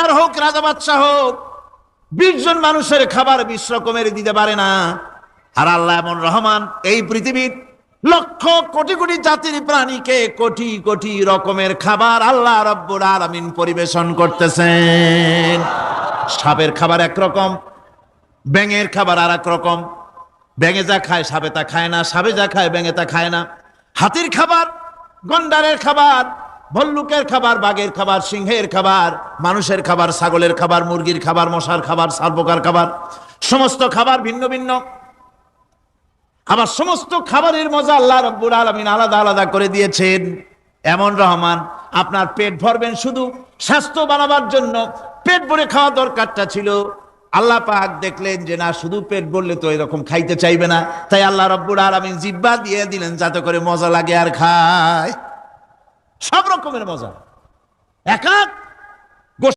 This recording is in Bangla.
জমিদার হোক, রাজা বাদশাহ হোক, 20 জন মানুষের খাবার 20 রকমের দিতে পারে না। আর আল্লাহ এমন রহমান, এই পৃথিবীর লক্ষ কোটি কোটি জাতির প্রাণীকে কোটি কোটি রকমের খাবার আল্লাহ রাব্বুল আলামিন পরিবেশন করতেছেন। সাপের খাবার একরকম, ব্যাঙের খাবার আর এক রকম। ব্যাঙে যা খায় সাপে তা খায় না, সাপে যা খায় ব্যাঙে তা খায় না। হাতির খাবার, গন্ডারের খাবার, ভল্লুকের খাবার, বাঘের খাবার, সিংহের খাবার, মানুষের খাবার, ছাগলের খাবার, মুরগির খাবার, মশার খাবার, সারপোকার খাবার, সমস্ত খাবার ভিন্ন ভিন্ন। আবার সমস্ত খাবারের মজা আল্লাহ রাব্বুল আলামিন আলাদা আলাদা করে দিয়েছেন। এমন রহমান, আপনার পেট ভরবেন শুধু স্বাস্থ্য বানাবার জন্য, পেট ভরে খাওয়া দরকারটা ছিল। আল্লাহ পাক দেখলেন যে না, শুধু পেট ভরলে তো এরকম খাইতে চাইবে না, তাই আল্লাহ রাব্বুল আলামিন জিহ্বা দিয়ে দিলেন যাতে করে মজা লাগে আর খায়। সব রকমের মজা, এক এক